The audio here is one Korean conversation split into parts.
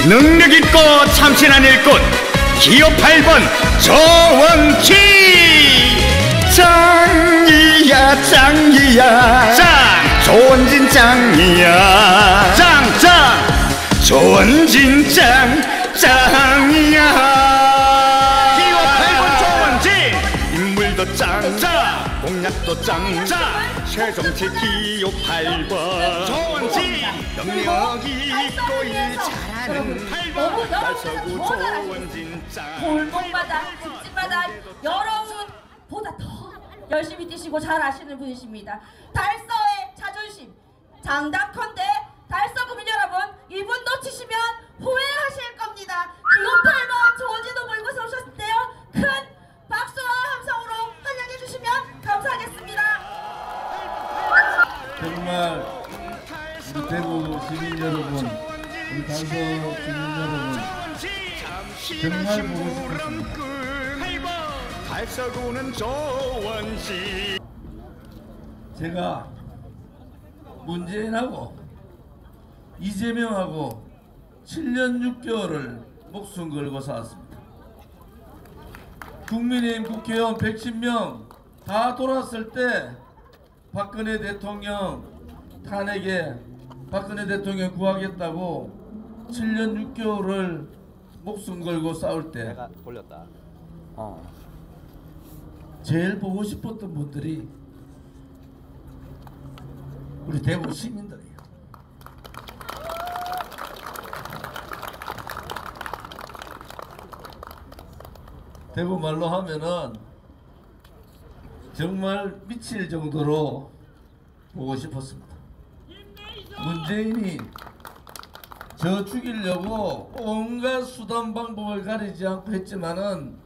능력 있고 참신한 일꾼 기호 8번 조원지. 짱이야 짱이야 짱 조원진 짱이야 짱짱 조원진 짱짱이야. 기호 8번 조원진 인물도 짱짱 공약도 짱짱 최정치 기호 8번 조원진 능력 있고 일 잘하는 8번 달서구 조원진 짱. 골목마다 집집마다 여러분보다 더 열심히 뛰시고 잘 아시는 분이십니다. 달서의 자존심 장담컨대 달서 구민 여러분 이분 놓치시면 후회하실 겁니다. 기호 8번 조원진도 몰고 서오셨을 때요 큰 박수와 함성으로 환영해 주시면 감사하겠습니다. 정말 우리 대구 시민 여러분, 우리 달서 시민 여러분 정말 보고 싶었습니다. 달서구는 조원진. 제가 문재인하고 이재명하고 7년 6개월을 목숨 걸고 살았습니다. 국민의힘 국회의원 110명 다 돌았을 때 박근혜 대통령 탄핵에 박근혜 대통령 구하겠다고 7년 6개월을 목숨 걸고 싸울 때 내가 돌렸다. 제일 보고 싶었던 분들이 우리 대구 시민들이에요. 대구 말로 하면은 정말 미칠 정도로 보고 싶었습니다. 문재인이 저 죽이려고 온갖 수단 방법을 가리지 않고 했지만은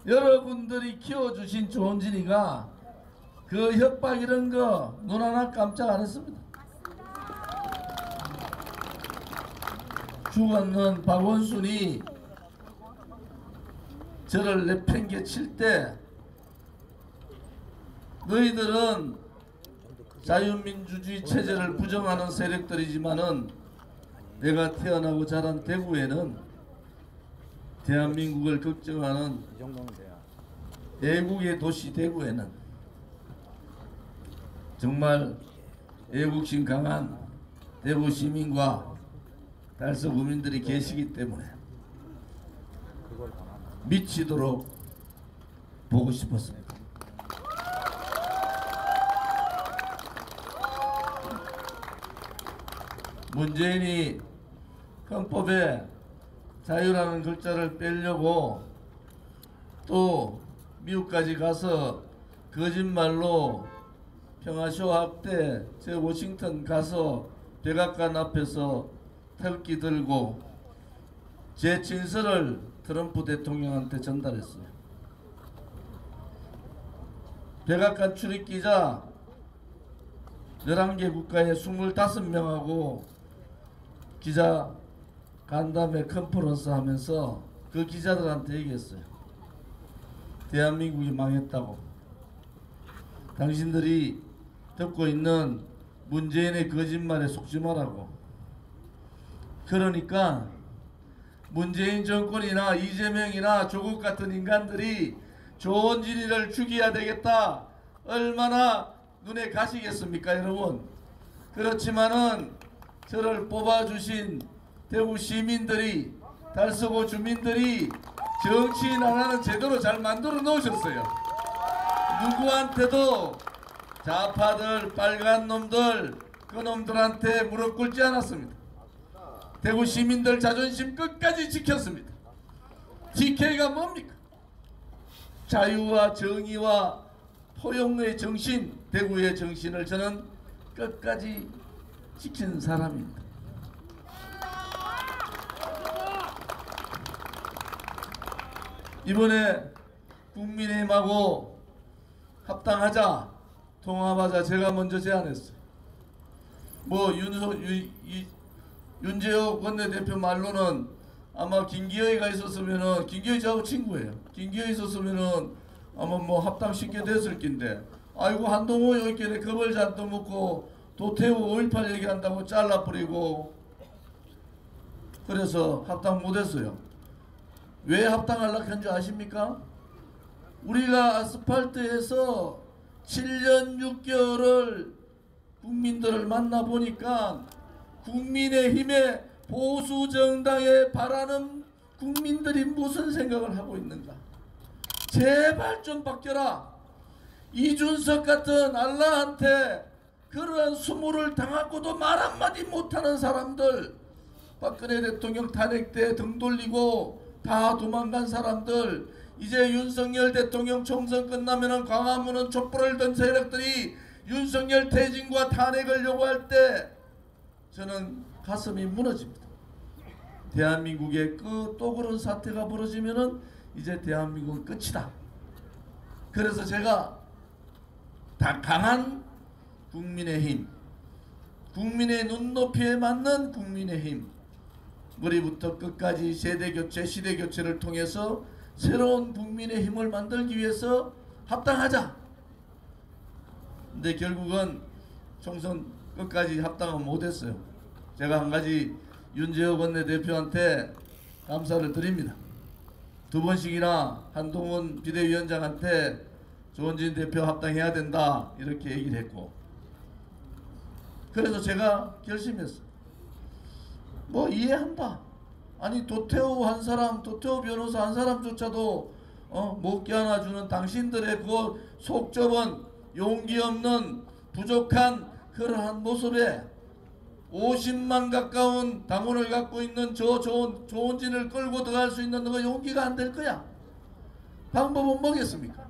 여러분들이 키워주신 조원진이가 그 협박 이런 거 눈 하나 깜짝 안 했습니다. 죽었는 박원순이 저를 내팽개칠 때 너희들은 자유민주주의 체제를 부정하는 세력들이지만은 내가 태어나고 자란 대구에는 대한민국을 걱정하는 애국의 도시 대구에는 정말 애국심 강한 대구 시민과 달서 구민들이 계시기 때문에 미치도록 보고 싶었습니다. 문재인이 헌법에 자유라는 글자를 빼려고 또 미국까지 가서 거짓말로 평화쇼 때 제 워싱턴 가서 백악관 앞에서 태극기 들고 제 진술을 트럼프 대통령한테 전달했어요. 백악관 출입기자 11개 국가의 25명하고 기자 간담회 컨퍼런스 하면서 그 기자들한테 얘기했어요. 대한민국이 망했다고. 당신들이 듣고 있는 문재인의 거짓말에 속지 말라고. 그러니까 문재인 정권이나 이재명이나 조국 같은 인간들이 조원진이를 죽여야 되겠다. 얼마나 눈에 가시겠습니까, 여러분? 그렇지만은 저를 뽑아주신 대구 시민들이, 달서구 주민들이 정치인 하나는 제대로 잘 만들어 놓으셨어요. 누구한테도 좌파들, 빨간 놈들, 그 놈들한테 무릎 꿇지 않았습니다. 대구 시민들 자존심 끝까지 지켰습니다. TK가 뭡니까? 자유와 정의와 포용의 정신, 대구의 정신을 저는 끝까지 지킨 사람입니다. 이번에 국민의힘하고 합당하자, 통합하자 제가 먼저 제안했어요. 뭐 윤재욱 원내대표 말로는 아마 김기현이가 있었으면은, 김기현이 저하고 친구예요. 김기현이 있었으면은 아마 뭐 합당 쉽게 됐을 낀데, 아이고 한동호 여기에 겁을 잔뜩 먹고 도태우 5.18 얘기한다고 잘라버리고 그래서 합당 못했어요. 왜 합당하려고 한 줄 아십니까? 우리가 아스팔트에서 7년 6개월을 국민들을 만나보니까 국민의힘의 보수 정당에 바라는 국민들이 무슨 생각을 하고 있는가? 제발 좀 바뀌어라. 이준석 같은 알라한테 그러한 수모를 당하고도 말 한마디 못하는 사람들, 박근혜 대통령 탄핵 때 등 돌리고 다 도망간 사람들, 이제 윤석열 대통령 총선 끝나면은 광화문은 촛불을 든 세력들이 윤석열 퇴진과 탄핵을 요구할 때 저는 가슴이 무너집니다. 대한민국에 또 그런 사태가 벌어지면은 이제 대한민국은 끝이다. 그래서 제가 다 강한 국민의힘, 국민의 눈높이에 맞는 국민의힘, 머리부터 끝까지 세대교체, 시대교체를 통해서 새로운 국민의힘을 만들기 위해서 합당하자. 근데 결국은 총선 끝까지 합당은 못했어요. 제가 한 가지 윤재욱 원내대표한테 감사를 드립니다. 2번씩이나 한동훈 비대위원장한테 조원진 대표 합당해야 된다 이렇게 얘기를 했고, 그래서 제가 결심했어요. 뭐 이해한다. 아니 도태우 한 사람, 도태우 변호사 한 사람조차도 못 껴안아주는 당신들의 그 속 좁은 용기 없는 부족한 그러한 모습에 50만 가까운 당원을 갖고 있는 조원진을 끌고 들어갈 수 있는 그 용기가 안 될 거야. 방법은 뭐겠습니까?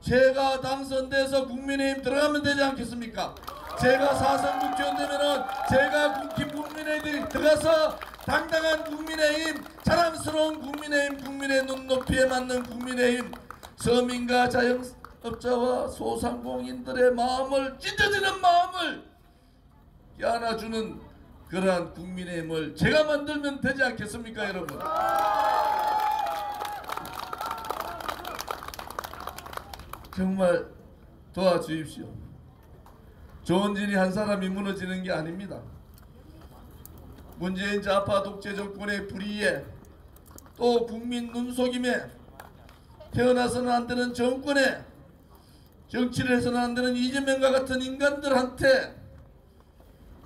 제가 당선돼서 국민의힘 들어가면 되지 않겠습니까? 제가 4선 국회의원 되면은 제가 국민의힘 들어가서 당당한 국민의힘, 자랑스러운 국민의힘, 국민의 눈높이에 맞는 국민의힘, 서민과 자영업자와 소상공인들의 마음을, 찢어지는 마음을 안아주는 그러한 국민의힘을 제가 만들면 되지 않겠습니까, 여러분? 정말 도와주십시오. 조원진이 한 사람이 무너지는 게 아닙니다. 문재인 좌파 독재 정권의 불의에, 또 국민 눈속임에, 태어나서는 안 되는 정권에, 정치를 해서는 안 되는 이재명과 같은 인간들한테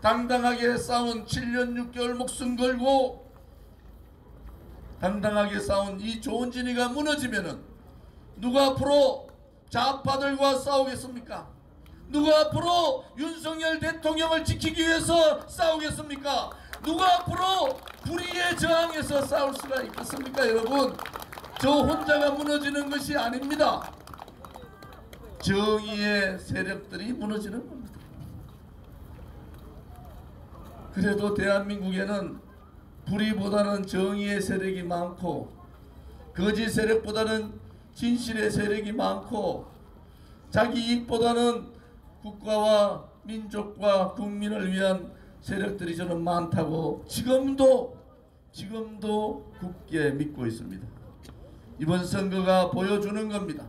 당당하게 싸운 7년 6개월 목숨 걸고 당당하게 싸운 이 조원진이가 무너지면은 누가 앞으로 좌파들과 싸우겠습니까? 누가 앞으로 윤석열 대통령을 지키기 위해서 싸우겠습니까? 누가 앞으로 불의에 저항해서 싸울 수가 있겠습니까? 여러분, 저 혼자가 무너지는 것이 아닙니다. 정의의 세력들이 무너지는 겁니다. 그래도 대한민국에는 불의보다는 정의의 세력이 많고, 거짓 세력보다는 진실의 세력이 많고, 자기 이익보다는 국가와 민족과 국민을 위한 세력들이 저는 많다고 지금도 굳게 믿고 있습니다. 이번 선거가 보여주는 겁니다.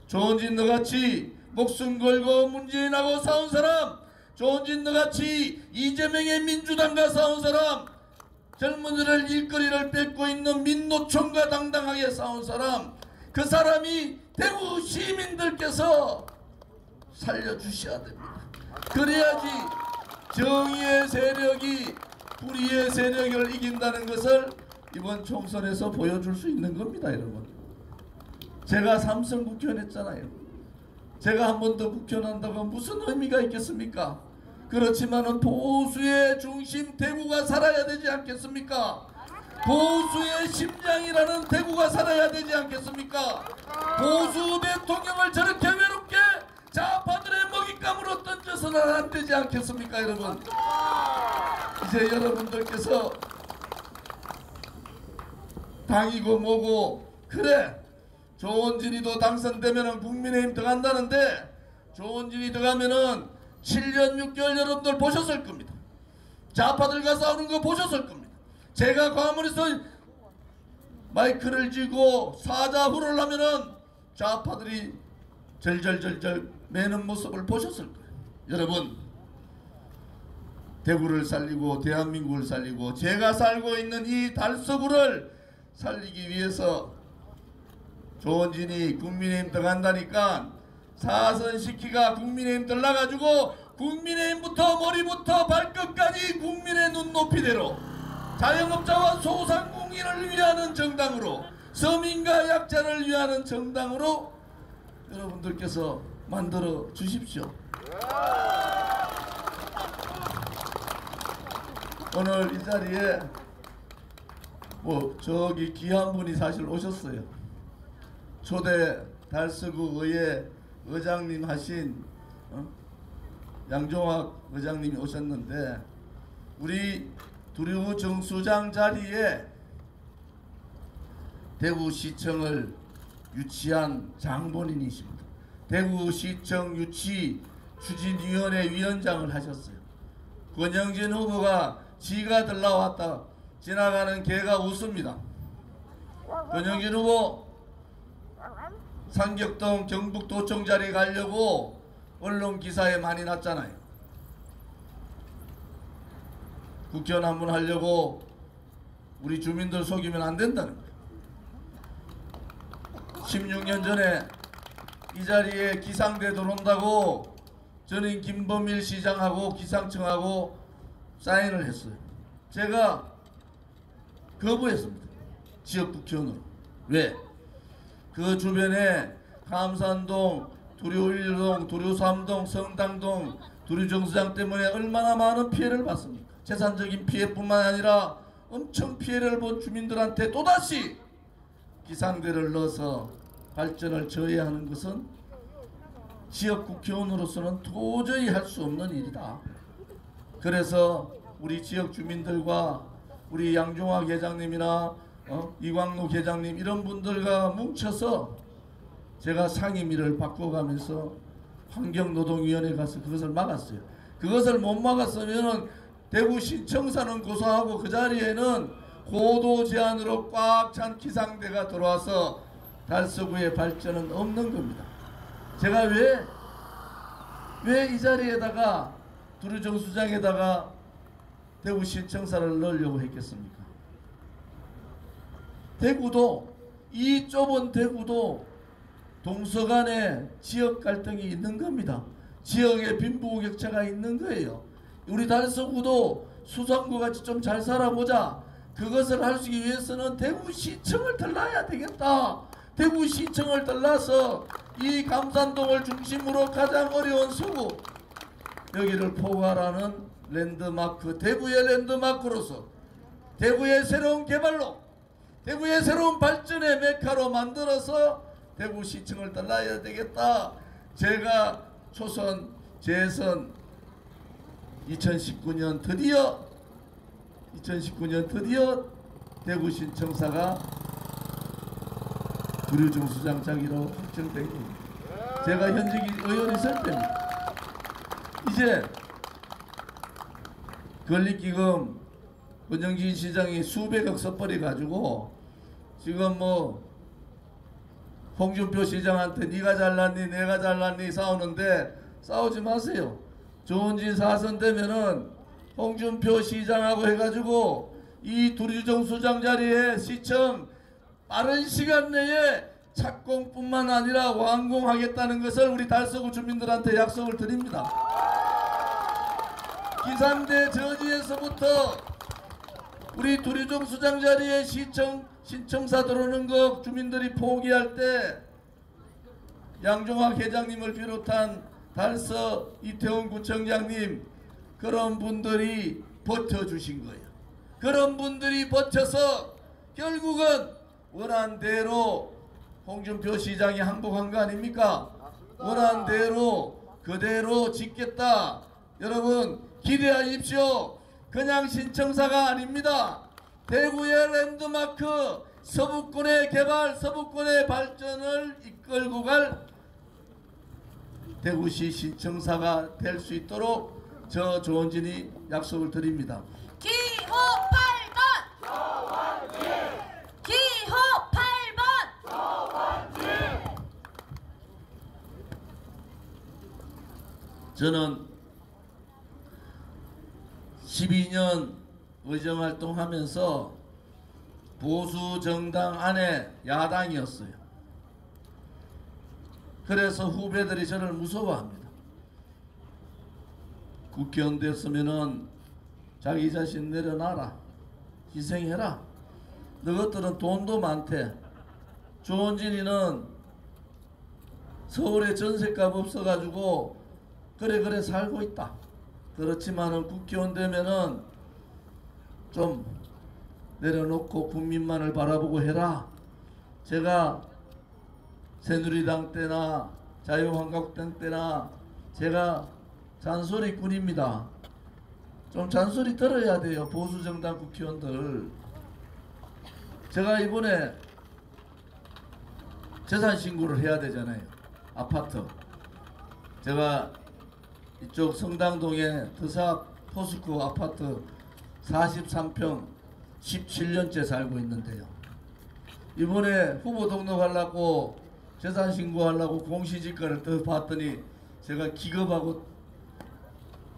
조원진 너같이 목숨 걸고 문재인하고 싸운 사람, 조원진 너같이 이재명의 민주당과 싸운 사람, 젊은이들 일거리를 뺏고 있는 민노총과 당당하게 싸운 사람, 그 사람이 대구 시민들께서 살려주셔야 됩니다. 그래야지 정의의 세력이 불의의 세력을 이긴다는 것을 이번 총선에서 보여줄 수 있는 겁니다, 여러분. 제가 3선 국회의원 했잖아요. 제가 한 번 더 국회의원 한다고 무슨 의미가 있겠습니까? 그렇지만은 보수의 중심 대구가 살아야 되지 않겠습니까? 보수의 심장이라는 대구가 살아야 되지 않겠습니까? 보수 대통령을 저렇게 외롭게 좌파들의 먹잇감으로 던져서는 안 되지 않겠습니까, 여러분? 이제 여러분들께서 당이고 뭐고, 그래 조원진이도 당선되면은 국민의힘 들어간다는데, 조원진이 들어가면은 7년 6개월 여러분들 보셨을 겁니다. 좌파들과 싸우는 거 보셨을 겁니다. 제가 광화문에서 마이크를 쥐고 사자후를 하면은 좌파들이 절절절절 매는 모습을 보셨을 거예요. 여러분, 대구를 살리고 대한민국을 살리고 제가 살고 있는 이 달서구를 살리기 위해서 조원진이 국민의힘 들어간다니까 사선시키가 국민의힘 들어가가지고 국민의힘부터 머리부터 발끝까지 국민의 눈높이대로 자영업자와 소상공인을 위하는 정당으로 서민과 약자를 위하는 정당으로 여러분들께서 만들어 주십시오. 오늘 이 자리에 저기 귀한 분이 사실 오셨어요. 초대 달서구 의회 의장님 하신 양종학 의장님이 오셨는데 우리 두류 정수장 자리에 대구시청을 유치한 장본인이십니다. 대구시청 유치 추진위원회 위원장을 하셨어요. 권영진 후보가 지가 들러왔다 지나가는 개가 웃습니다. 권영진 후보 상격동 경북도청 자리 가려고 언론 기사에 많이 났잖아요. 국회의원 한 번 하려고 우리 주민들 속이면 안 된다는 거예요. 16년 전에 이 자리에 기상대 들어온다고 저는 김범일 시장하고 기상청하고 사인을 했어요. 제가 거부했습니다. 지역 국회의원으로. 왜? 그 주변에 감산동, 두류 1동, 두류 3동, 성당동, 두류 정수장 때문에 얼마나 많은 피해를 받습니까? 재산적인 피해뿐만 아니라 엄청 피해를 본 주민들한테 또다시 기상대를 넣어서 발전을 저해하는 것은 지역 국회의원으로서는 도저히 할 수 없는 일이다. 그래서 우리 지역 주민들과 우리 양종학 회장님이나 이광로 회장님 이런 분들과 뭉쳐서 제가 상임위를 바꿔가면서 환경노동위원회 가서 그것을 막았어요. 그것을 못 막았으면 대구시청사는 고소하고 그 자리에는 고도 제한으로 꽉 찬 기상대가 들어와서 달서구의 발전은 없는 겁니다. 제가 왜 이 자리에다가 두류정수장에다가 대구시청사를 넣으려고 했겠습니까? 대구도 이 좁은 대구도 동서간에 지역 갈등이 있는 겁니다. 지역에 빈부격차가 있는 거예요. 우리 달서구도 수성구 같이 좀 잘 살아보자. 그것을 할 수 있기 위해서는 대구시청을 들러야 되겠다. 대구시청을 들러서 이 감산동을 중심으로 가장 어려운 서구 여기를 포괄하는 랜드마크, 대구의 랜드마크로서 대구의 새로운 개발로 대구의 새로운 발전의 메카로 만들어서 대구시청을 들러야 되겠다. 제가 초선, 재선 2019년 드디어 대구시청사가 두류정수장 자기로 확정된 겁니다. 제가 현직 의원이 있을 때입니다. 이제 건립기금 권영진 시장이 수백억 써버려 가지고 지금 홍준표 시장한테 네가 잘났니 내가 잘났니 싸우는데 싸우지 마세요. 조원진 4선 되면은 홍준표 시장하고 해가지고 이 두류정수장 자리에 시청 빠른 시간 내에 착공뿐만 아니라 완공하겠다는 것을 우리 달서구 주민들한테 약속을 드립니다. 기상대 저지에서부터 우리 두류정수장 자리에 신청사 들어오는 거 주민들이 포기할 때 양종학 회장님을 비롯한 달서 이태원 구청장님 그런 분들이 버텨주신 거예요. 그런 분들이 버텨서 결국은 원한 대로 홍준표 시장이 항복한 거 아닙니까? 원한 대로 그대로 짓겠다. 여러분 기대하십시오. 그냥 신청사가 아닙니다. 대구의 랜드마크 서부권의 개발 서부권의 발전을 이끌고 갈 대구시 신청사가 될 수 있도록 저 조원진이 약속을 드립니다. 기호 8번 조원진 기호 8번 조원진 저는 12년 의정활동하면서 보수 정당 안에 야당이었어요. 그래서 후배들이 저를 무서워합니다. 국회의원 됐으면은 자기 자신 내려놔라, 희생해라. 너것들은 돈도 많대. 조원진이는 서울에 전셋값 없어가지고 그래 살고 있다. 그렇지만은 국회의원 되면은 좀 내려놓고 국민만을 바라보고 해라. 제가 새누리당 때나 자유한국당 때나 제가 잔소리꾼입니다. 좀 잔소리 들어야 돼요, 보수정당 국회의원들. 제가 이번에 재산 신고를 해야 되잖아요. 아파트. 제가 이쪽 성당동에 드사 포스코 아파트 43평 17년째 살고 있는데요. 이번에 후보 등록하려고 재산 신고하려고 공시지가를 더 봤더니 제가 기겁하고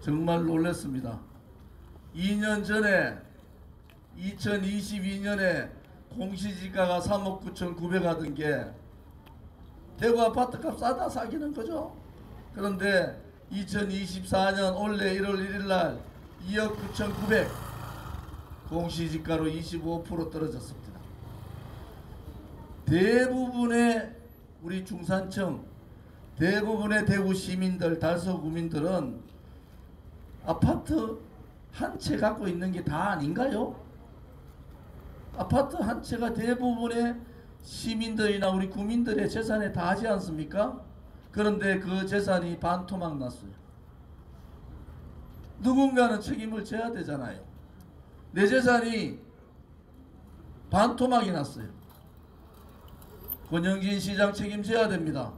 정말 놀랐습니다. 2년 전에 2022년에 공시지가가 3억 9,900 하던 게 대구 아파트값 싸다 사기는 거죠. 그런데 2024년 올해 1월 1일 날 2억 9,900 공시지가로 25% 떨어졌습니다. 대부분의 우리 중산층, 대부분의 대구 시민들, 달서 구민들은 아파트 한 채 갖고 있는 게 다 아닌가요? 아파트 한 채가 대부분의 시민들이나 우리 구민들의 재산에 다 하지 않습니까? 그런데 그 재산이 반토막 났어요. 누군가는 책임을 져야 되잖아요. 내 재산이 반토막이 났어요. 권영진 시장 책임져야 됩니다.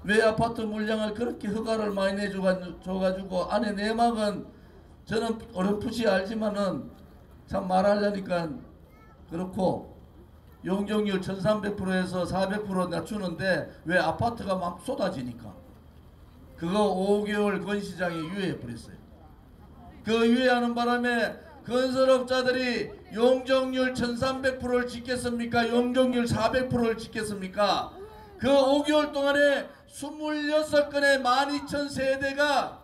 왜 아파트 물량을 그렇게 허가를 많이 내줘가지고 안에 내막은 저는 어렴풋이 알지만은 참 말하려니까 그렇고 용적률 1300%에서 400% 낮추는데 왜 아파트가 막 쏟아지니까 그거 5개월 권 시장이 유예해 버렸어요. 그 유예하는 바람에 건설업자들이 용적률 1300%를 짓겠습니까? 용적률 400%를 짓겠습니까? 그 5개월 동안에 26건의 12,000세대가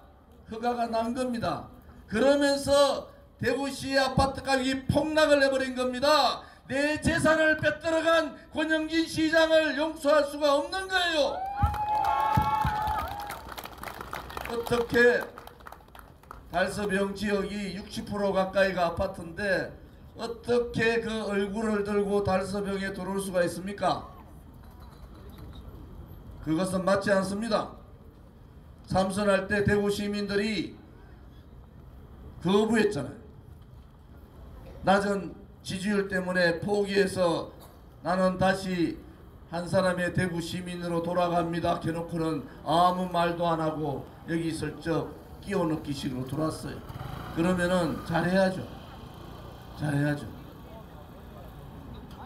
허가가 난 겁니다. 그러면서 대구시의 아파트가격이 폭락을 해버린 겁니다. 내 재산을 빼앗아간 권영진 시장을 용서할 수가 없는 거예요. 어떻게 달서병 지역이 60% 가까이가 아파트인데 어떻게 그 얼굴을 들고 달서병에 들어올 수가 있습니까? 그것은 맞지 않습니다. 삼선할 때 대구 시민들이 거부했잖아요. 낮은 지지율 때문에 포기해서 나는 다시 한 사람의 대구 시민으로 돌아갑니다. 해놓고는 아무 말도 안 하고 여기 슬쩍 끼워넣기 식으로 돌았어요. 그러면은 잘해야죠. 잘해야죠.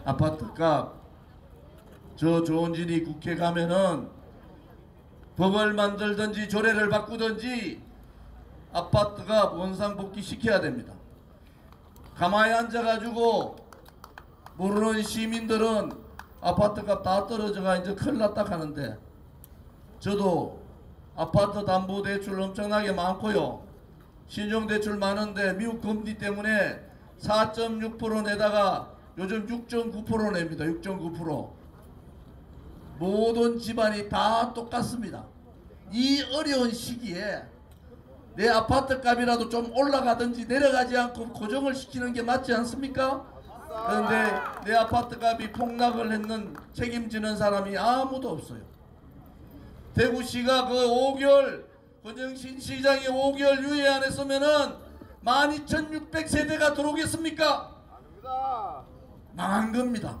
아파트값 저 조원진이 국회 가면은 법을 만들든지 조례를 바꾸든지 아파트가 원상복귀 시켜야 됩니다. 가만히 앉아가지고 모르는 시민들은 아파트값 다 떨어져가 이제 큰일 났다 하는데 저도 아파트 담보대출 엄청나게 많고요. 신용대출 많은데 미국 금리 때문에 4.6% 내다가 요즘 6.9% 냅니다. 6.9%. 모든 집안이 다 똑같습니다. 이 어려운 시기에 내 아파트 값이라도 좀 올라가든지 내려가지 않고 고정을 시키는 게 맞지 않습니까? 그런데 내 아파트 값이 폭락을 했는 책임지는 사람이 아무도 없어요. 대구시가 그 5개월 권영진 시장이 5개월 유예 안 했으면은 12,600세대가 들어오겠습니까? 망한 겁니다.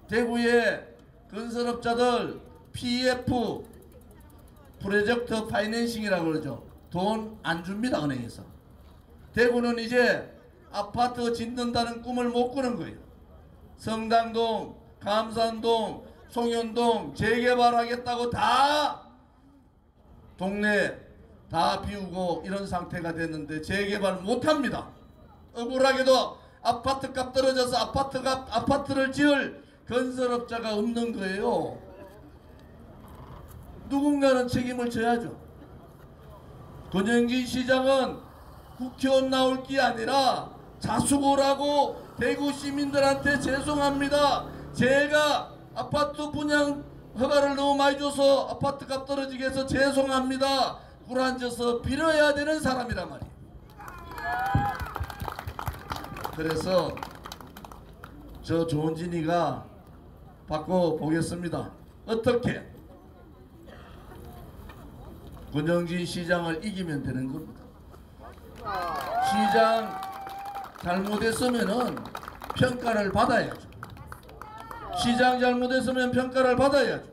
대구의 건설업자들 PF 프로젝트 파이낸싱이라고 그러죠. 돈 안 줍니다. 은행에서. 대구는 이제 아파트 짓는다는 꿈을 못 꾸는 거예요. 성당동, 감산동, 송현동 재개발하겠다고 다 동네 다 비우고 이런 상태가 됐는데 재개발 못합니다. 억울하게도 아파트 값 떨어져서 아파트를 지을 건설업자가 없는 거예요. 누군가는 책임을 져야죠. 권영진 시장은 국회의원 나올 게 아니라 자수고라고 대구 시민들한테 죄송합니다. 제가 아파트 분양 허가를 너무 많이 줘서 아파트 값 떨어지게 해서 죄송합니다. 굴 앉아서 빌어야 되는 사람이란 말이에요. 그래서 저 조은진이가 바꿔보겠습니다. 어떻게? 권영진 시장을 이기면 되는 겁니다. 시장 잘못했으면은 평가를 받아야죠. 시장 잘못했으면 평가를 받아야죠.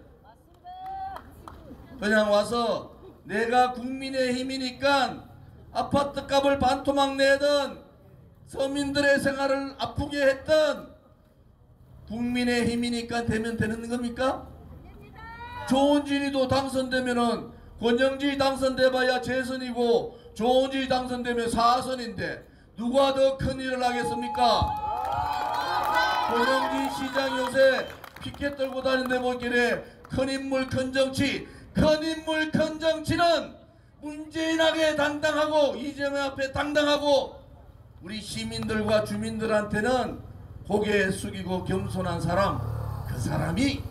그냥 와서 내가 국민의힘이니까 아파트 값을 반토막 내던 서민들의 생활을 아프게 했던 국민의힘이니까 되면 되는 겁니까? 조은진이도 당선되면은 권영진이 당선돼봐야 재선이고 조은진이 당선되면 4선인데 누가 더 큰일을 하겠습니까? 권영진 시장 요새 피켓 들고 다니는데 보길래 큰인물 큰정치, 큰인물 큰정치는 문재인에게 당당하고 이재명 앞에 당당하고 우리 시민들과 주민들한테는 고개 숙이고 겸손한 사람, 그 사람이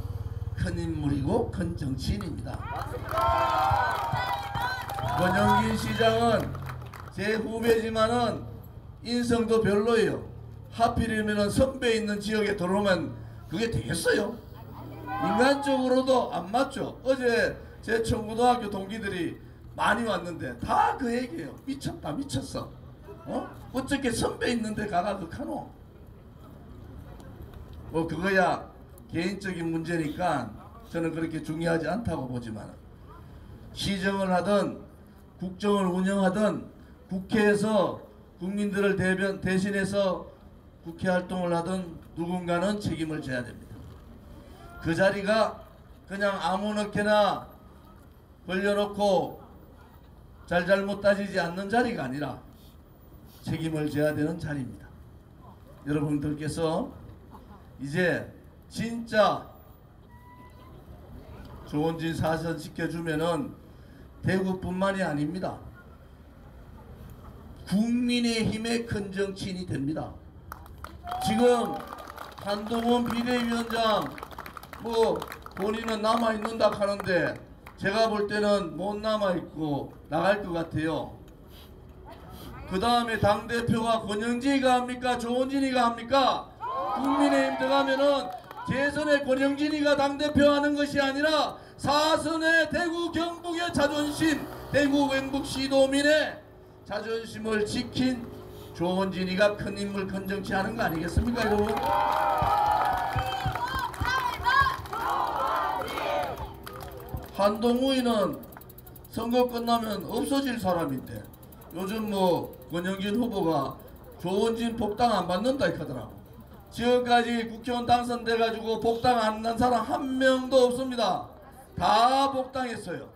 큰인물이고 큰정치인입니다. 권영진 시장은 제 후배지만은 인성도 별로예요. 하필이면 선배 있는 지역에 들어오면 그게 되겠어요? 인간적으로도 안 맞죠. 어제 제 청고등학교 동기들이 많이 왔는데 다 그 얘기예요. 미쳤다 미쳤어. 어떻게 선배 있는데 가가 극하노? 뭐 그거야 개인적인 문제니까 저는 그렇게 중요하지 않다고 보지만 시정을 하든 국정을 운영하든 국회에서 국민들을 대신해서 국회 활동을 하든 누군가는 책임을 져야 됩니다. 그 자리가 그냥 아무렇게나 벌려놓고 잘잘못 따지지 않는 자리가 아니라 책임을 져야 되는 자리입니다. 여러분들께서 이제 진짜 조은진 4선 시켜주면은 대구뿐만이 아닙니다. 국민의힘의 큰 정치인이 됩니다. 지금 한동훈 비대위원장 뭐 본인은 남아있는다 하는데 제가 볼 때는 못 남아있고 나갈 것 같아요. 그 다음에 당대표가 권영진이가 합니까? 조은진이가 합니까? 국민의힘 들어가면은 재선에 권영진이가 당대표 하는 것이 아니라 4선의 대구 경북의 자존심, 대구 경북시도민의 자존심을 지킨 조은진이가 큰 인물 큰 정치 하는 거 아니겠습니까 여러분? 한동훈이는 선거 끝나면 없어질 사람인데 요즘 뭐 권영진 후보가 조은진 복당 안 받는다 하더라고. 지금까지 국회의원 당선돼가지고 복당 안 난 사람 한 명도 없습니다. 다 복당했어요.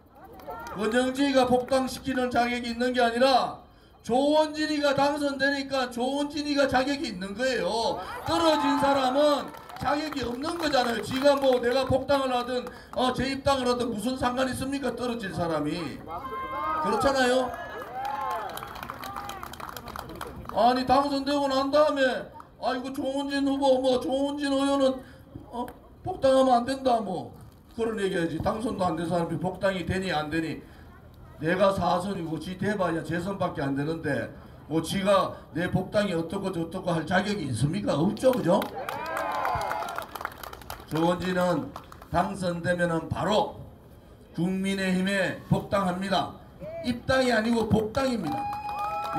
권영진이가 복당시키는 자격이 있는 게 아니라 조은진이가 당선되니까 조은진이가 자격이 있는 거예요. 떨어진 사람은 자격이 없는 거잖아요. 지가 뭐 내가 복당을 하든 재입당을 하든 무슨 상관이 있습니까? 떨어질 사람이. 그렇잖아요. 아니 당선되고 난 다음에 아이고 조은진 후보 뭐 조은진 의원은 복당하면 안 된다 뭐 그런 얘기하지. 당선도 안 된 사람이 복당이 되니 안 되니 내가 4선이고 지 대봐야 재선밖에 안 되는데 뭐 지가 내 복당이 어떻고 저떻고 할 자격이 있습니까? 없죠, 그죠? 조은진은 당선되면은 바로 국민의힘에 복당합니다. 입당이 아니고 복당입니다.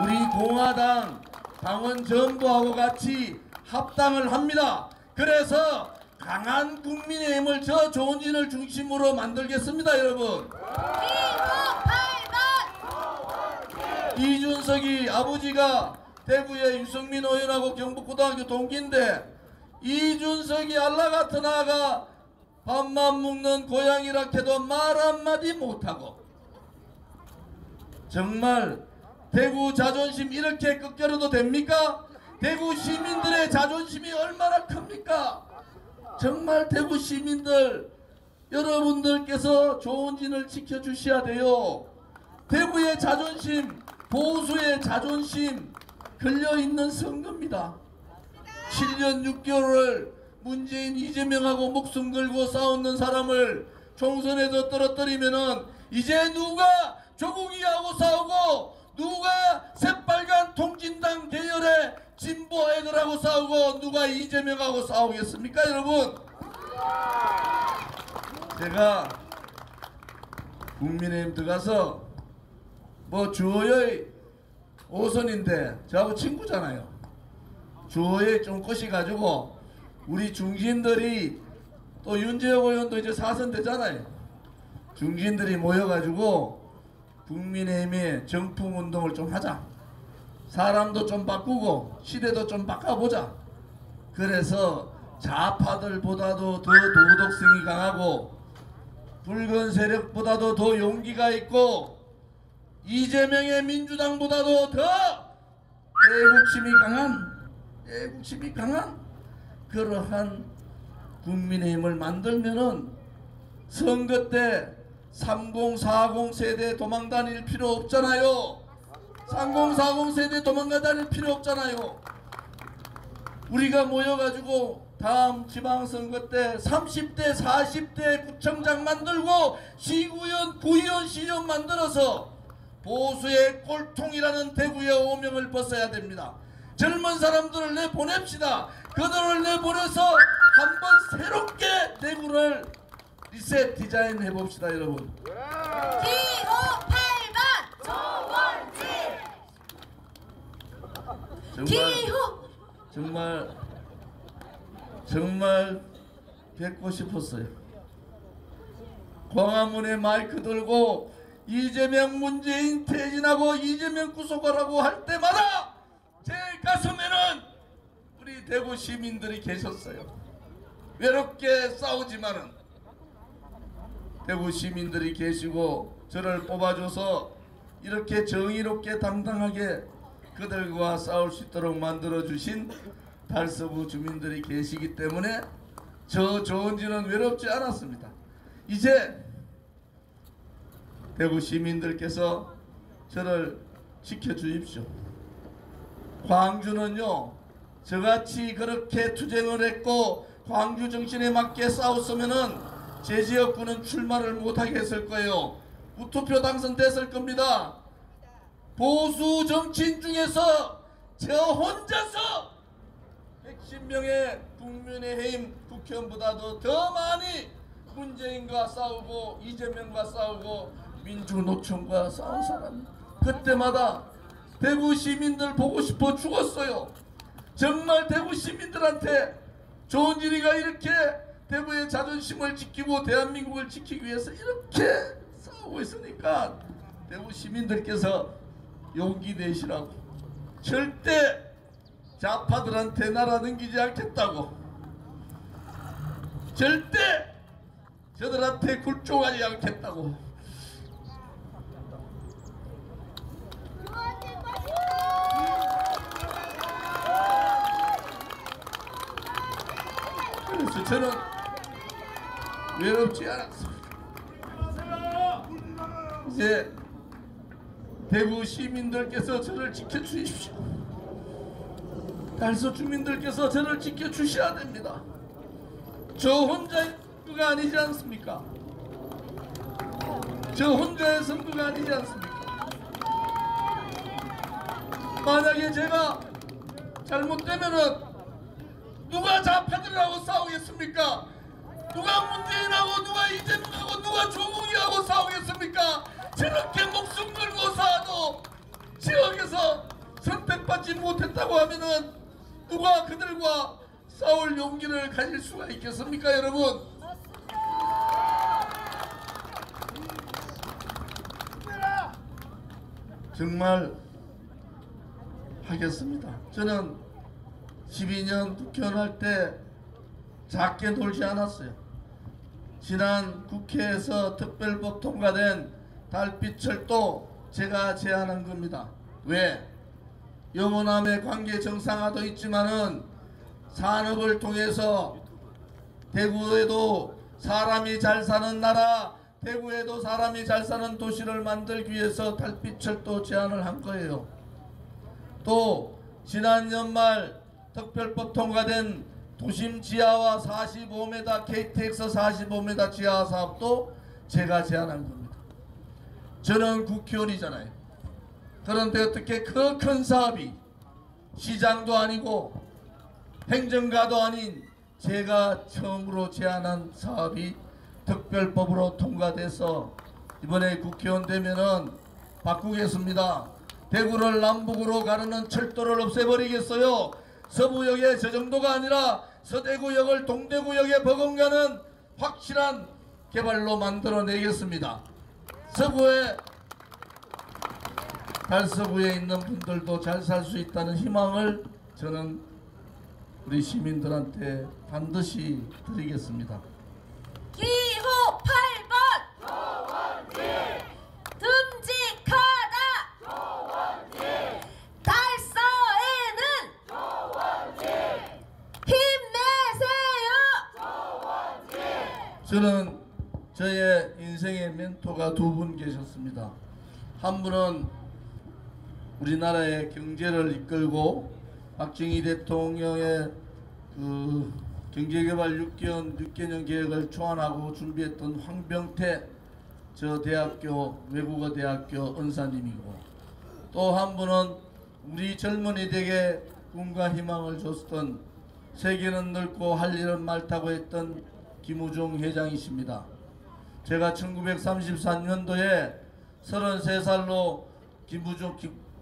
우리 공화당 당원 전부하고 같이 합당을 합니다. 그래서 강한 국민의힘을 저 조은진을 중심으로 만들겠습니다, 여러분. 이준석이 아버지가 대구의 유승민 의원하고 경북고등학교 동기인데 이준석이 알라 같은 아가 밥만 먹는 고양이라 해도 말 한마디 못하고 정말 대구 자존심 이렇게 꺾여도 됩니까? 대구 시민들의 자존심이 얼마나 큽니까? 정말 대구 시민들 여러분들께서 조원진을 지켜주셔야 돼요. 대구의 자존심, 보수의 자존심 걸려있는 선거입니다. 7년 6개월을 문재인 이재명하고 목숨 걸고 싸우는 사람을 총선에서 떨어뜨리면은 이제 누가 조국이하고 싸우고 누가 새빨간 통진당 계열의 진보 애들하고 싸우고 누가 이재명하고 싸우겠습니까 여러분? 제가 국민의힘 들어가서 뭐 주호의 5선인데 저하고 친구잖아요. 주호의 좀 꼬시가지고 우리 중진들이 또 윤재혁 의원도 이제 4선 되잖아요. 중진들이 모여가지고 국민의힘의 정풍운동을 좀 하자. 사람도 좀 바꾸고 시대도 좀 바꿔보자. 그래서 좌파들보다도 더 도덕성이 강하고 붉은 세력보다도 더 용기가 있고 이재명의 민주당보다도 더 애국심이 강한 그러한 국민의힘을 만들면은 선거 때 3040 세대 도망다닐 필요 없잖아요. 3040 세대 도망다닐 필요 없잖아요. 우리가 모여가지고 다음 지방선거 때 30대 40대 구청장 만들고 시구위원 구의원 시정 만들어서 보수의 꼴통이라는 대구의 오명을 벗어야 됩니다. 젊은 사람들을 내보냅시다. 그들을 내보내서 한번 새롭게 대구를 리셋 디자인 해봅시다 여러분. 기호 8번 조원진. 기호 정말 뵙고 싶었어요. 광화문에 마이크 들고 이재명 문재인 퇴진하고 이재명 구속하라고 할 때마다 제 가슴에는 우리 대구 시민들이 계셨어요. 외롭게 싸우지만은 대구 시민들이 계시고 저를 뽑아줘서 이렇게 정의롭게 당당하게 그들과 싸울 수 있도록 만들어주신 달서구 주민들이 계시기 때문에 저 조원진은 외롭지 않았습니다. 이제 대구 시민들께서 저를 지켜주십시오. 광주는요 저같이 그렇게 투쟁을 했고 광주 정신에 맞게 싸웠으면은 제 지역구는 출마를 못하게 했을 거예요. 무투표 당선됐을 겁니다. 보수 정치인 중에서 저 혼자서 110명의 국민의힘 국회의원보다도 더 많이 문재인과 싸우고 이재명과 싸우고 민주노총과 싸운 사람, 그때마다 대구 시민들 보고 싶어 죽었어요. 정말 대구 시민들한테 조원진이가 이렇게 대구의 자존심을 지키고 대한민국을 지키기 위해서 이렇게 싸우고 있으니까 대구 시민들께서 용기 내시라고, 절대 좌파들한테 나라 넘기지 않겠다고, 절대 저들한테 굴종하지 않겠다고. 그래서 저는 외롭지 않았습니다. 이제 대구 시민들께서 저를 지켜주십시오. 달서 주민들께서 저를 지켜주셔야 됩니다. 저 혼자의 선거가 아니지 않습니까? 저 혼자의 선거가 아니지 않습니까? 만약에 제가 잘못되면은 누가 좌파들하고 싸우겠습니까? 누가 문재인하고 누가 이재명하고 누가 조국이하고 싸우겠습니까? 저렇게 목숨 걸고 싸도 지역에서 선택받지 못했다고 하면은 누가 그들과 싸울 용기를 가질 수가 있겠습니까 여러분? 정말 하겠습니다. 저는 12년 국회의원 할 때 작게 놀지 않았어요. 지난 국회에서 특별법 통과된 달빛철도 제가 제안한 겁니다. 왜? 영호남의 관계 정상화도 있지만은 산업을 통해서 대구에도 사람이 잘 사는 나라, 대구에도 사람이 잘 사는 도시를 만들기 위해서 달빛철도 제안을 한 거예요. 또 지난 연말 특별법 통과된 도심 지하화 45m KTX 45m 지하 사업도 제가 제안한 겁니다. 저는 국회의원이잖아요. 그런데 어떻게 그 큰 사업이 시장도 아니고 행정가도 아닌 제가 처음으로 제안한 사업이 특별법으로 통과돼서 이번에 국회의원 되면은 바꾸겠습니다. 대구를 남북으로 가르는 철도를 없애버리겠어요. 서부역에 저 정도가 아니라 서대구역을 동대구역에 버금가는 확실한 개발로 만들어내겠습니다. 서구에 달서구에 있는 분들도 잘 살 수 있다는 희망을 저는 우리 시민들한테 반드시 드리겠습니다. 기호 8번 조원진 듬직하다 조원진 달서에는 조원진 힘내세요 조원진. 저는 저의 인생의 멘토가 두 분 계셨습니다. 한 분은 우리나라의 경제를 이끌고 박정희 대통령의 그 경제개발 6개년 계획을 초안하고 준비했던 황병태 저 대학교 외국어 대학교 은사님이고, 또 한 분은 우리 젊은이들에게 꿈과 희망을 줬던 세계는 넓고 할 일은 많다고 했던 김우중 회장이십니다. 제가 1934년도에 33살로 김우중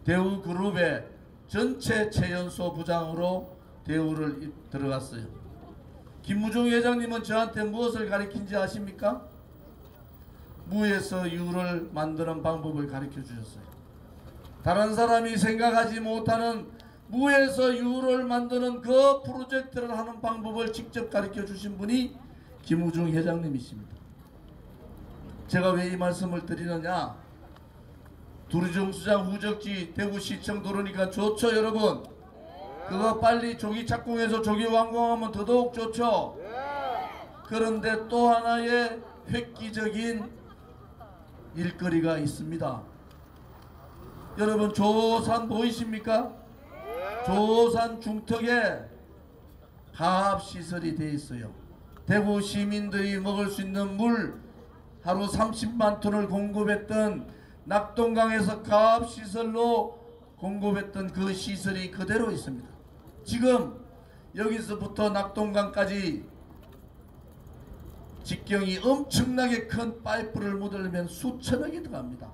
대우그룹의 전체 최연소 부장으로 대우를 들어갔어요. 김우중 회장님은 저한테 무엇을 가르친지 아십니까? 무에서 유를 만드는 방법을 가르쳐 주셨어요. 다른 사람이 생각하지 못하는 무에서 유를 만드는 그 프로젝트를 하는 방법을 직접 가르쳐 주신 분이 김우중 회장님이십니다. 제가 왜 이 말씀을 드리느냐, 두리정수장 후적지 대구시청 도로니까 좋죠 여러분? 그거 빨리 조기 착공해서 조기 완공하면 더더욱 좋죠. 그런데 또 하나의 획기적인 일거리가 있습니다. 여러분 조산 보이십니까? 조산 중턱에 가압시설이 되어 있어요. 대구 시민들이 먹을 수 있는 물 하루 30만 톤을 공급했던 낙동강에서 가압시설로 공급했던 그 시설이 그대로 있습니다. 지금 여기서부터 낙동강까지 직경이 엄청나게 큰 파이프를 묻으려면 수천억이 들어갑니다.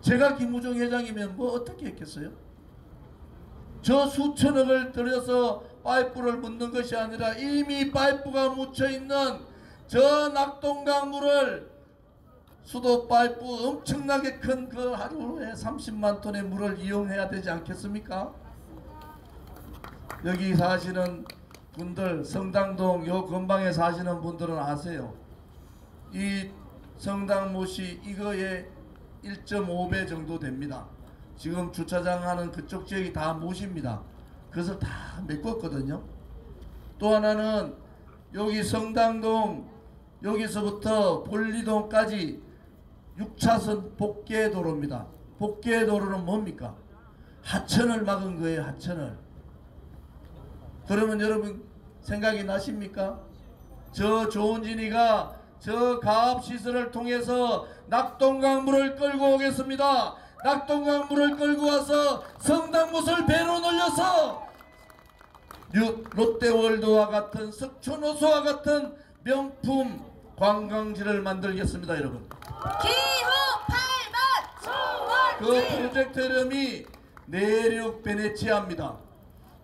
제가 김우중 회장이면 뭐 어떻게 했겠어요? 저 수천억을 들여서 파이프를 묻는 것이 아니라 이미 파이프가 묻혀있는 저 낙동강 물을 수도 파이프 엄청나게 큰 그 하루에 30만 톤의 물을 이용해야 되지 않겠습니까? 여기 사시는 분들, 성당동 요 근방에 사시는 분들은 아세요. 이 성당못이 이거의 1.5배 정도 됩니다. 지금 주차장 하는 그쪽 지역이 다 못입니다. 그것을 다 메꿨거든요. 또 하나는 여기 성당동 여기서부터 볼리동까지 6차선 복개도로입니다. 복개도로는 뭡니까? 하천을 막은 거예요. 하천을. 그러면 여러분 생각이 나십니까? 저 조원진이가 저 가압시설을 통해서 낙동강 물을 끌고 오겠습니다. 낙동강 물을 끌고 와서 성당못을 배로 놀려서 롯데월드와 같은 석촌호수와 같은 명품 관광지를 만들겠습니다. 여러분, 기호 8번 그 조원진. 프로젝트 이름이 내륙 베네치아입니다.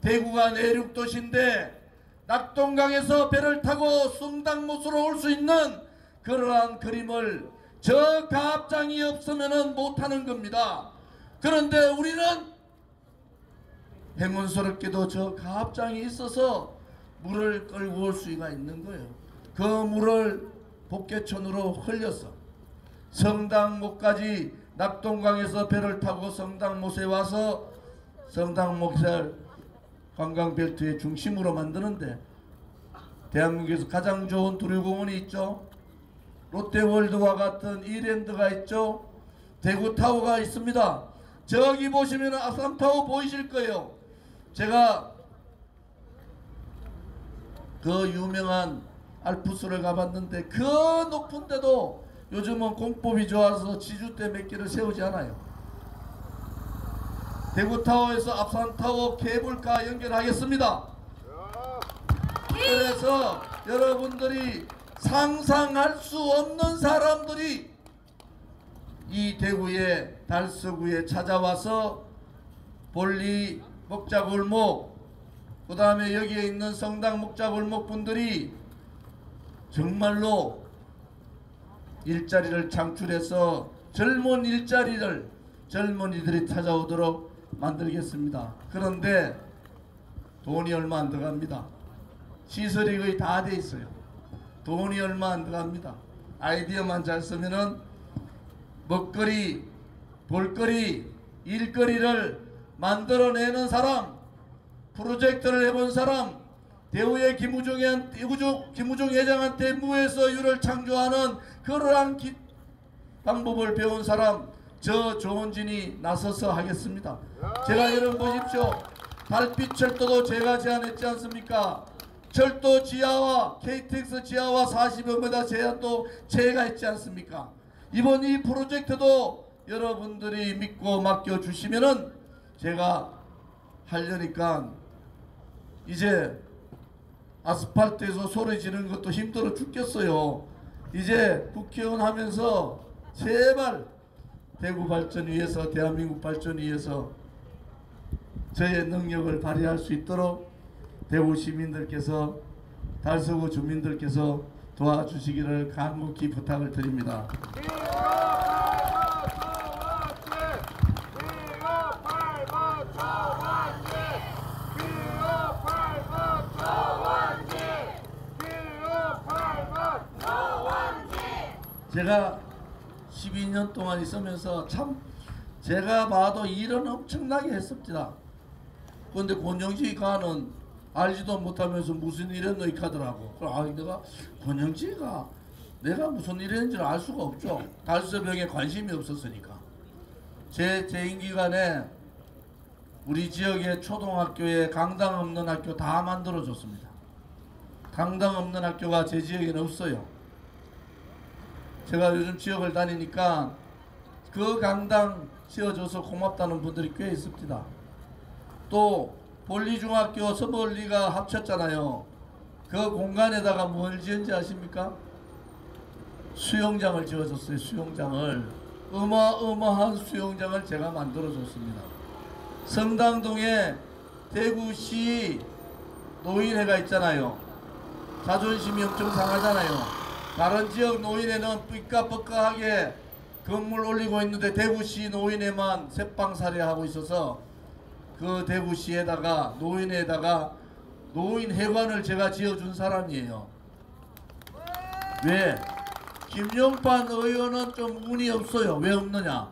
대구가 내륙 도시인데 낙동강에서 배를 타고 성당못으로 올 수 있는 그러한 그림을 저 가압장이 없으면 못하는 겁니다. 그런데 우리는 행운스럽게도 저 가압장이 있어서 물을 끌고 올 수가 있는 거예요. 그 물을 복개천으로 흘려서 성당목까지 낙동강에서 배를 타고 성당못에 와서 성당못을 관광벨트의 중심으로 만드는데 대한민국에서 가장 좋은 두류공원이 있죠. 롯데월드와 같은 이랜드가 있죠. 대구타워가 있습니다. 저기 보시면 아산타워 보이실 거예요. 제가 그 유명한 알프스를 가봤는데 그 높은데도 요즘은 공법이 좋아서 지주대 몇 개를 세우지 않아요. 대구타워에서 아산타워 케이블카 연결하겠습니다. 그래서 여러분들이 상상할 수 없는 사람들이 이 대구의 달서구에 찾아와서 볼리 목자골목, 그 다음에 여기에 있는 성당 목자골목 분들이 정말로 일자리를 창출해서 젊은 일자리를 젊은이들이 찾아오도록 만들겠습니다. 그런데 돈이 얼마 안 들어갑니다. 시설이 거의 다 돼 있어요. 돈이 얼마 안 들어갑니다. 아이디어만 잘 쓰면은 먹거리, 볼거리, 일거리를 만들어내는 사람, 프로젝트를 해본 사람, 대우의 김우중 회장한테 무에서 유를 창조하는 그러한 방법을 배운 사람, 저 조원진이 나서서 하겠습니다. 제가 여러분 보십시오. 달빛철도도 제가 제안했지 않습니까? 철도 지하와 KTX 지하와 40여 m 제한도 제가 했지 않습니까? 이번 이 프로젝트도 여러분들이 믿고 맡겨주시면은 제가 하려니까 이제 아스팔트에서 소리 지르는 것도 힘들어 죽겠어요. 이제 국회의원 하면서 제발 대구 발전 위해서, 대한민국 발전 위해서 저의 능력을 발휘할 수 있도록 대구 시민들께서, 달서구 주민들께서 도와주시기를 간곡히 부탁을 드립니다. 제가 12년 동안 있으면서 참 제가 봐도 일은 엄청나게 했습니다. 그런데 권영지가는 알지도 못하면서 무슨 일했노 이렇게 하더라고. 그럼 내가 권영지가 내가 무슨 일했는지를 알 수가 없죠. 달서병에 관심이 없었으니까. 제 재임 기간에 우리 지역의 초등학교에 강당 없는 학교 다 만들어줬습니다. 강당 없는 학교가 제 지역에는 없어요. 제가 요즘 지역을 다니니까 그 강당 지어줘서 고맙다는 분들이 꽤 있습니다. 또 볼리중학교 서볼리가 합쳤잖아요. 그 공간에다가 뭘 지은지 아십니까? 수영장을 지어줬어요. 수영장을. 어마어마한 수영장을 제가 만들어줬습니다. 성당동에 대구시 노인회가 있잖아요. 자존심이 엄청 상하잖아요. 다른 지역 노인회는 삐까뻔까하게 건물 올리고 있는데 대구시 노인회만 새빵살이하고 있어서 그 대구시에다가 노인회에다가 노인회관을 제가 지어준 사람이에요. 왜? 김용판 의원은 좀 운이 없어요. 왜 없느냐?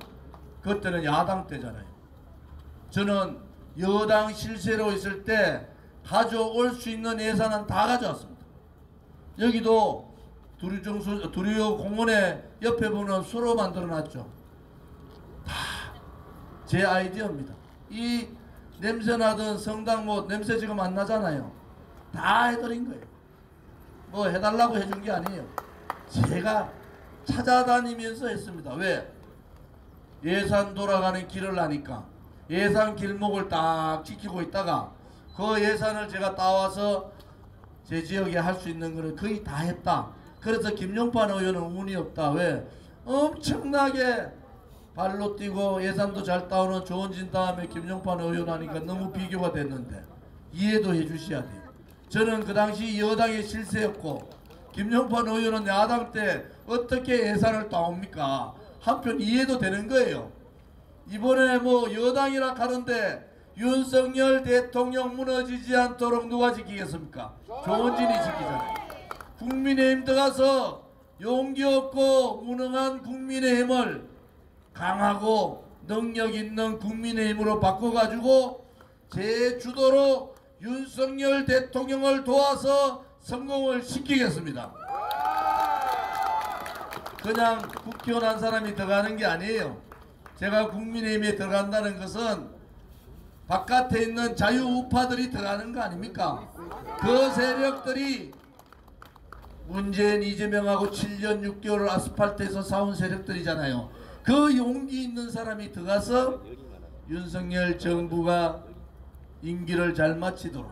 그때는 야당 때잖아요. 저는 여당 실세로 있을 때 가져올 수 있는 예산은 다 가져왔습니다. 여기도 두류요 공원에 옆에 보는 수로 만들어놨죠. 다 제 아이디어입니다. 이 냄새나던 성당못 냄새 지금 안 나잖아요. 다 해드린 거예요. 뭐 해달라고 해준 게 아니에요. 제가 찾아다니면서 했습니다. 왜? 예산 돌아가는 길을 아니까. 예산 길목을 딱 지키고 있다가 그 예산을 제가 따와서 제 지역에 할 수 있는 거를 거의 다 했다. 그래서 김용판 의원은 운이 없다. 왜? 엄청나게 발로 뛰고 예산도 잘 따오는 조원진 다음에 김용판 의원 하니까 너무 비교가 됐는데 이해도 해 주셔야 돼요. 저는 그 당시 여당의 실세였고 김용판 의원은 야당 때 어떻게 예산을 따옵니까? 한편 이해도 되는 거예요. 이번에 뭐 여당이라 하는데 윤석열 대통령 무너지지 않도록 누가 지키겠습니까? 조원진이 지키잖아요. 국민의힘 들어가서 용기 없고 무능한 국민의힘을 강하고 능력 있는 국민의힘으로 바꿔가지고 제 주도로 윤석열 대통령을 도와서 성공을 시키겠습니다. 그냥 국회의원 한 사람이 들어가는 게 아니에요. 제가 국민의힘에 들어간다는 것은 바깥에 있는 자유우파들이 들어가는 거 아닙니까? 그 세력들이 문재인 이재명하고 7년 6개월을 아스팔트에서 싸운 세력들이잖아요. 그 용기 있는 사람이 들어가서 윤석열 정부가 임기를 잘 마치도록,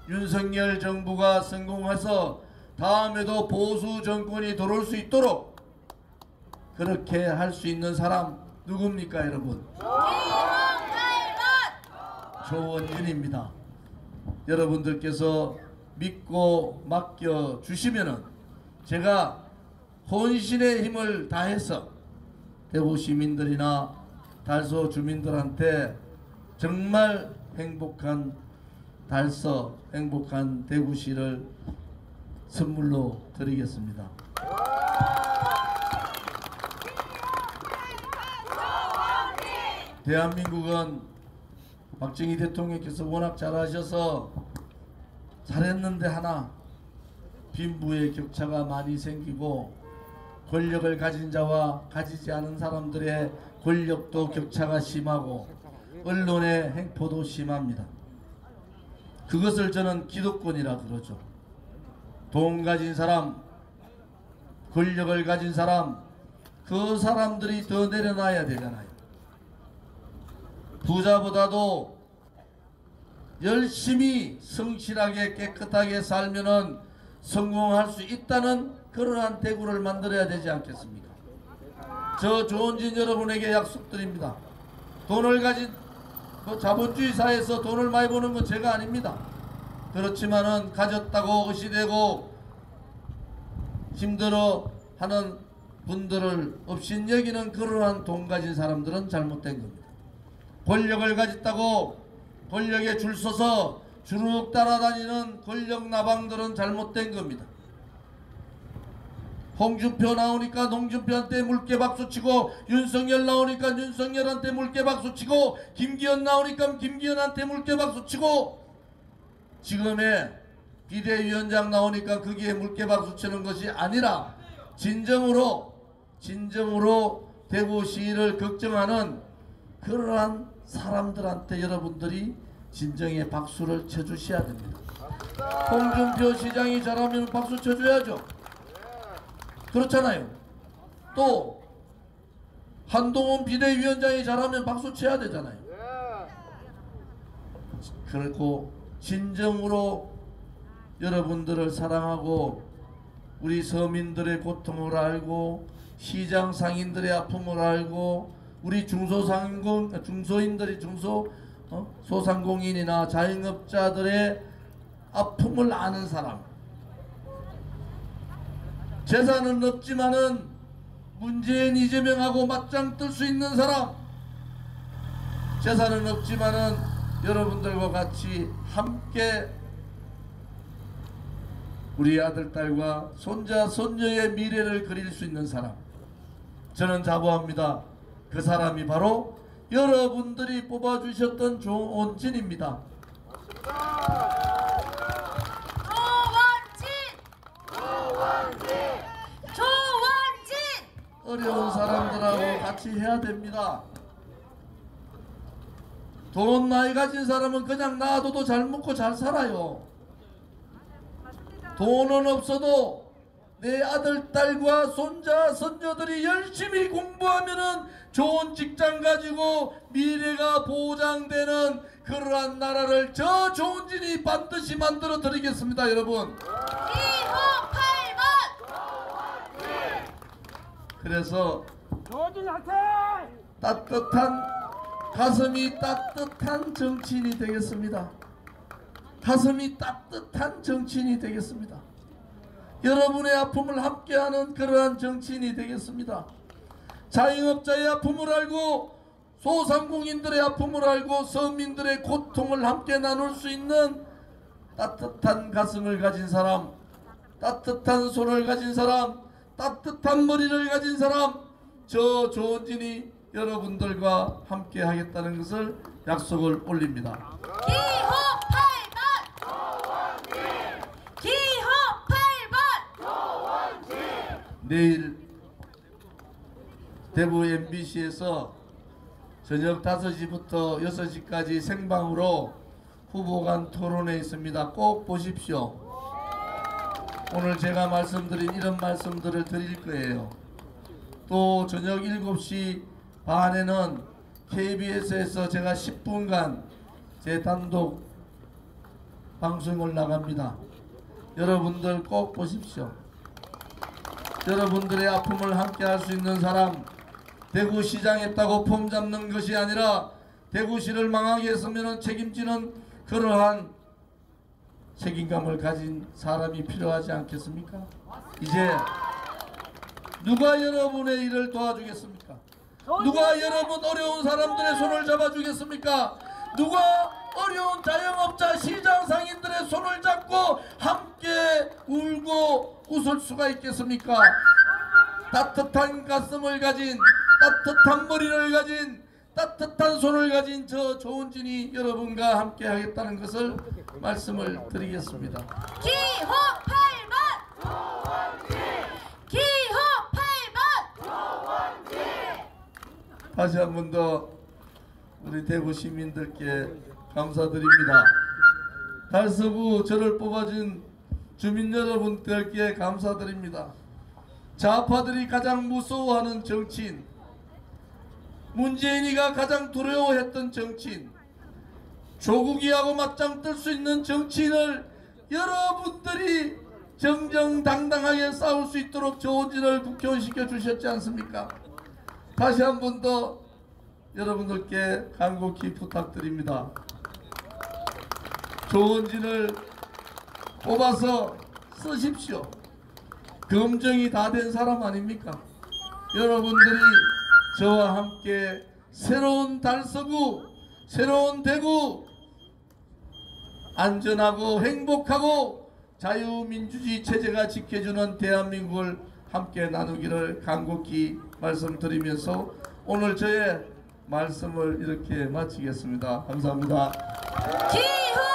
윤석열 정부가 성공해서 다음에도 보수 정권이 들어올 수 있도록 그렇게 할 수 있는 사람 누굽니까 여러분? 조원진입니다. 여러분들께서 믿고 맡겨 주시면은 제가 혼신의 힘을 다해서 대구 시민들이나 달서 주민들한테 정말 행복한 달서, 행복한 대구시를 선물로 드리겠습니다. 대한민국은 박정희 대통령께서 워낙 잘하셔서 잘했는데 하나 빈부의 격차가 많이 생기고 권력을 가진 자와 가지지 않은 사람들의 권력도 격차가 심하고 언론의 행포도 심합니다. 그것을 저는 기득권이라 그러죠. 돈 가진 사람, 권력을 가진 사람, 그 사람들이 더 내려놔야 되잖아요. 부자보다도 열심히 성실하게 깨끗하게 살면은 성공할 수 있다는 그러한 대구를 만들어야 되지 않겠습니까? 저 조원진 여러분에게 약속드립니다. 돈을 가진 자본주의 사회에서 돈을 많이 버는 건 제가 아닙니다. 그렇지만은 가졌다고 의시되고 힘들어 하는 분들을 없인 여기는 그러한 돈 가진 사람들은 잘못된 겁니다. 권력을 가졌다고 권력에 줄 서서 주룩 따라다니는 권력 나방들은 잘못된 겁니다. 홍준표 나오니까 홍준표한테 물개 박수치고, 윤석열 나오니까 윤석열한테 물개 박수치고, 김기현 나오니까 김기현한테 물개 박수치고, 지금의 비대위원장 나오니까 거기에 물개 박수치는 것이 아니라 진정으로 대구시를 걱정하는 그러한 사람들한테 여러분들이 진정의 박수를 쳐주셔야 됩니다. 홍준표 시장이 잘하면 박수 쳐줘야죠. 그렇잖아요. 또 한동훈 비대위원장이 잘하면 박수 쳐야 되잖아요. 그리고 진정으로 여러분들을 사랑하고 우리 서민들의 고통을 알고 시장 상인들의 아픔을 알고 우리 중소인들이 소상공인이나 자영업자들의 아픔을 아는 사람, 재산은 없지만은 문재인 이재명하고 맞짱 뜰 수 있는 사람, 재산은 없지만은 여러분들과 같이 함께 우리 아들, 딸과 손자, 손녀의 미래를 그릴 수 있는 사람, 저는 자부합니다. 그 사람이 바로 여러분들이 뽑아주셨던 조원진입니다. 조원진! 어려운 사람들하고 같이 해야 됩니다. 돈 많이 가진 사람은 그냥 놔둬도 잘 먹고 잘 살아요. 돈은 없어도 내 아들, 딸과 손자, 손녀들이 열심히 공부하면은 좋은 직장 가지고 미래가 보장되는 그러한 나라를 저 조원진이 반드시 만들어 드리겠습니다, 여러분. 2호 8번! 그래서 따뜻한, 가슴이 따뜻한 정치인이 되겠습니다. 가슴이 따뜻한 정치인이 되겠습니다. 여러분의 아픔을 함께하는 그러한 정치인이 되겠습니다. 자영업자의 아픔을 알고 소상공인들의 아픔을 알고 서민들의 고통을 함께 나눌 수 있는 따뜻한 가슴을 가진 사람, 따뜻한 손을 가진 사람, 따뜻한 머리를 가진 사람 저 조원진이 여러분들과 함께 하겠다는 것을 약속을 올립니다. 기호 8번 기호 8번 내일 대구 MBC에서 저녁 5시부터 6시까지 생방으로 후보 간 토론회 있습니다. 꼭 보십시오. 오늘 제가 말씀드린 이런 말씀들을 드릴 거예요. 또 저녁 7시 반에는 KBS에서 제가 10분간 제 단독 방송을 나갑니다. 여러분들 꼭 보십시오. 여러분들의 아픔을 함께 할 수 있는 사람, 대구시장 했다고 폼 잡는 것이 아니라 대구시를 망하게 했으면 책임지는 그러한 책임감을 가진 사람이 필요하지 않겠습니까? 이제 누가 여러분의 일을 도와주겠습니까? 누가 여러분 어려운 사람들의 손을 잡아주겠습니까? 누가 어려운 자영업자 시장 상인들의 손을 잡고 함께 울고 웃을 수가 있겠습니까? 따뜻한 가슴을 가진, 따뜻한 머리를 가진, 따뜻한 손을 가진 저 조원진이 여러분과 함께 하겠다는 것을 말씀을 드리겠습니다. 기호 8번 기호 8번 다시 한 번 더 우리 대구 시민들께 감사드립니다. 달서구 저를 뽑아준 주민 여러분들께 감사드립니다. 좌파들이 가장 무서워하는 정치인, 문재인이가 가장 두려워했던 정치인, 조국이하고 맞짱 뜰 수 있는 정치인을 여러분들이 정정당당하게 싸울 수 있도록 조원진을 국회의원시켜 주셨지 않습니까? 다시 한 번 더 여러분들께 간곡히 부탁드립니다. 조원진을 뽑아서 쓰십시오. 검증이 다 된 사람 아닙니까? 여러분들이 저와 함께 새로운 달서구, 새로운 대구, 안전하고 행복하고 자유민주주의 체제가 지켜주는 대한민국을 함께 나누기를 간곡히 말씀드리면서 오늘 저의 말씀을 이렇게 마치겠습니다. 감사합니다. 기호